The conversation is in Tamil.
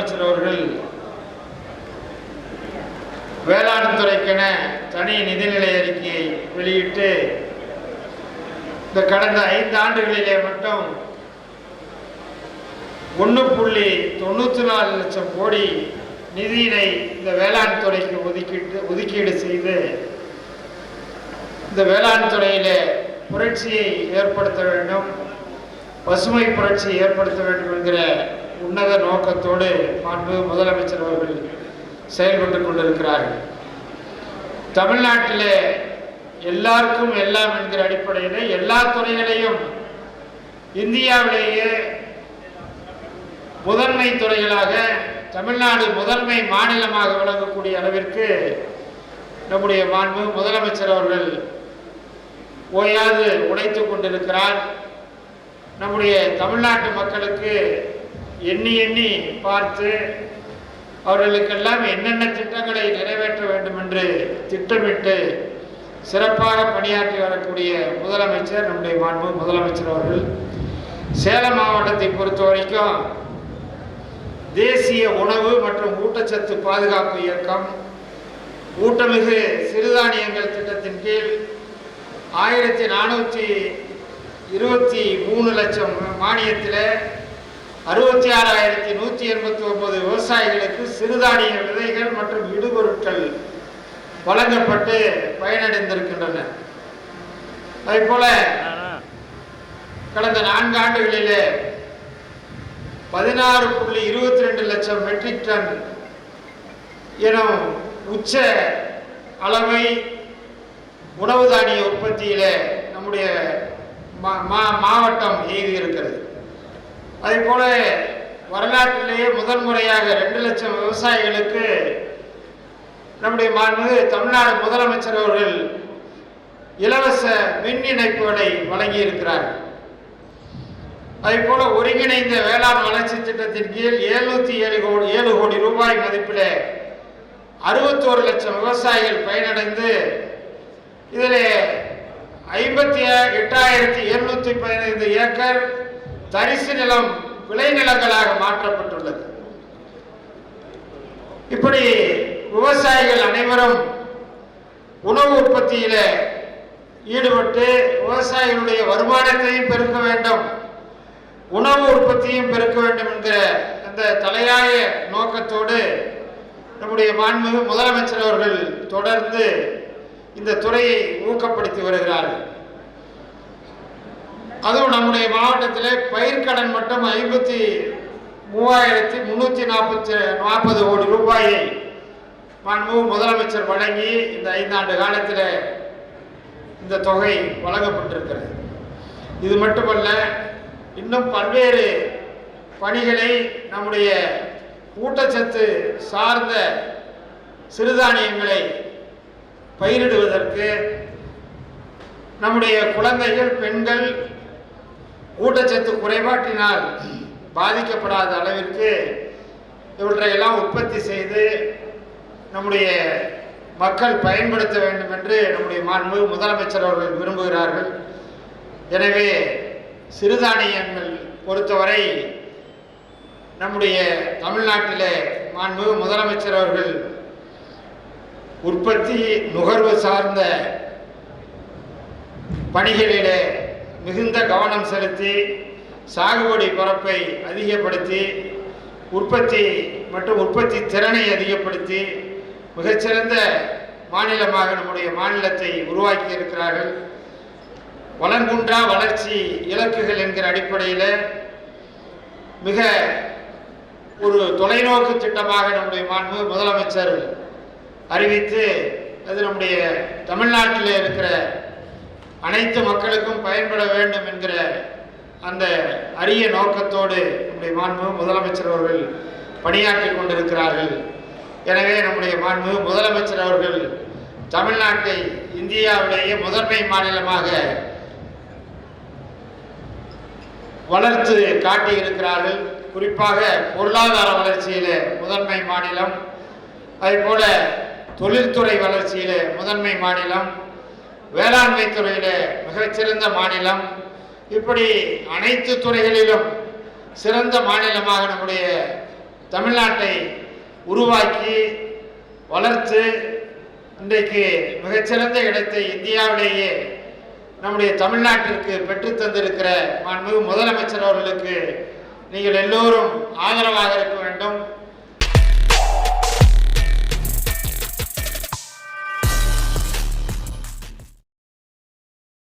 முதலமைச்சர் அவர்கள் வேளாண் துறைக்கென தனி நிதிநிலை அறிக்கையை வெளியிட்டு இந்த கடந்த 5 ஆண்டுகளிலே மட்டும் 1.94 லட்சம் கோடி நிதியினை இந்த வேளாண் துறைக்கு ஒதுக்கீடு செய்து இந்த வேளாண் துறையிலே புரட்சியை ஏற்படுத்த வேண்டும், பசுமை புரட்சியை ஏற்படுத்த வேண்டும் என்கிற உன்னத நோக்கத்தோடு மாண்பு முதலமைச்சர் அவர்கள் செயல்பட்டு கொண்டிருக்கிறார்கள். தமிழ்நாட்டிலே எல்லாருக்கும் எல்லாம் என்கிற அடிப்படையில் எல்லா துறைகளையும் இந்தியாவிலேயே முதன்மை துறைகளாக தமிழ்நாடு முதன்மை மாநிலமாக விளங்கக்கூடிய அளவிற்கு நம்முடைய மாண்பு முதலமைச்சர் அவர்கள் ஓயாது உழைத்துக் கொண்டிருக்கிறார். நம்முடைய தமிழ்நாட்டு மக்களுக்கு எண்ணி எண்ணி பார்த்து அவர்களுக்கெல்லாம் என்னென்ன திட்டங்களை நிறைவேற்ற வேண்டும் என்று திட்டமிட்டு சிறப்பாக பணியாற்றி வரக்கூடிய முதலமைச்சர் நம்முடைய மாண்பு முதலமைச்சர் அவர்கள். சேலம் மாவட்டத்தை பொறுத்த வரைக்கும் தேசிய உணவு மற்றும் ஊட்டச்சத்து பாதுகாப்பு இயக்கம் ஊட்டமிகு சிறுதானியங்கள் திட்டத்தின் கீழ் 1423 லட்சம் மானியத்தில் 66,189 விவசாயிகளுக்கு சிறுதானிய விதைகள் மற்றும் இடுபொருட்கள் வழங்கப்பட்டு பயனடைந்திருக்கின்றன. அதேபோல கடந்த 4 ஆண்டுகளிலே 16.22 லட்சம் மெட்ரிக் டன் எனும் உச்ச அளவை உணவு தானிய உற்பத்தியில நம்முடைய மாவட்டம் எய்தியிருக்கிறது. அதே போல வரலாற்றிலேயே முதல் முறையாக 2 லட்சம் விவசாயிகளுக்கு நம்முடைய மாண்பு தமிழ்நாடு முதலமைச்சர் அவர்கள் இலவச மின் இணைப்புகளை வழங்கி இருக்கிறார்கள். அதே போல ஒருங்கிணைந்த வேளாண் வளர்ச்சி திட்டத்தின் கீழ் 707 கோடி ரூபாய் மதிப்பில் 61 லட்சம் விவசாயிகள் பயனடைந்து இதில் 58,715 ஏக்கர் தரிசு நிலம் விளைநிலங்களாக மாற்றப்பட்டுள்ளது. இப்படி விவசாயிகள் அனைவரும் உணவு உற்பத்தியில் ஈடுபட்டு விவசாயிகளுடைய வருமானத்தையும் பெருக்க வேண்டும், உணவு உற்பத்தியும் பெருக்க வேண்டும் என்கிற அந்த தலையாய நோக்கத்தோடு நம்முடைய மாண்புமிகு முதலமைச்சர் அவர்கள் தொடர்ந்து இந்த துறையை ஊக்கப்படுத்தி வருகிறார்கள். அதுவும் நம்முடைய மாவட்டத்தில் பயிர்க்கடன் மட்டும் 53,340 கோடி ரூபாயை மாண்புமிகு முதலமைச்சர் வழங்கி இந்த 5 ஆண்டு காலத்தில் இந்த தொகை வழங்கப்பட்டிருக்கிறது. இது மட்டுமல்ல, இன்னும் பல்வேறு பணிகளை நம்முடைய ஊட்டச்சத்து சார்ந்த சிறுதானியங்களை பயிரிடுவதற்கு நம்முடைய குழந்தைகள், பெண்கள் ஊட்டச்சத்து குறைபாட்டினால் பாதிக்கப்படாத அளவிற்கு இவற்றையெல்லாம் உற்பத்தி செய்து நம்முடைய மக்கள் பயன்படுத்த வேண்டும் என்று நம்முடைய மாண்பு முதலமைச்சர் அவர்கள் விரும்புகிறார்கள். எனவே சிறுதானியங்கள் பொறுத்தவரை நம்முடைய தமிழ்நாட்டில் மாண்பு முதலமைச்சர் அவர்கள் உற்பத்தி நுகர்வு சார்ந்த பணிகளிலே மிகுந்த கவனம் செலுத்தி சாகுபடி பரப்பை அதிகப்படுத்தி உற்பத்தி மற்றும் உற்பத்தி திறனை அதிகப்படுத்தி மிகச்சிறந்த மாநிலமாக நம்முடைய மாநிலத்தை உருவாக்கி இருக்கிறார்கள். வளங்குன்றா வளர்ச்சி இலக்குகள் என்கிற அடிப்படையில் மிக ஒரு தொலைநோக்கு திட்டமாக நம்முடைய மாண்பு முதலமைச்சர் அறிவித்து அது நம்முடைய தமிழ்நாட்டில் இருக்கிற அனைத்து மக்களுக்கும் பயன்பட வேண்டும் என்கிற அந்த அரிய நோக்கத்தோடு நம்முடைய மாண்பு முதலமைச்சர் அவர்கள் பணியாற்றி கொண்டிருக்கிறார்கள். எனவே நம்முடைய மாண்பு முதலமைச்சர் அவர்கள் தமிழ்நாட்டை இந்தியாவிலேயே முதன்மை மாநிலமாக வளர்த்து காட்டியிருக்கிறார்கள். குறிப்பாக பொருளாதார வளர்ச்சியில் முதன்மை மாநிலம், அதேபோல தொழில்துறை வளர்ச்சியில் முதன்மை மாநிலம், வேளாண்மை துறையில் மிகச்சிறந்த மாநிலம், இப்படி அனைத்து துறைகளிலும் சிறந்த மாநிலமாக நம்முடைய தமிழ்நாட்டை உருவாக்கி வளர்த்து இன்றைக்கு மிகச்சிறந்த இடத்தை இந்தியாவிலேயே நம்முடைய தமிழ்நாட்டிற்கு பெற்று தந்திருக்கிற மாண்புமிகு முதலமைச்சர் அவர்களுக்கு நீங்கள் எல்லோரும் ஆதரவாக இருக்க வேண்டும்.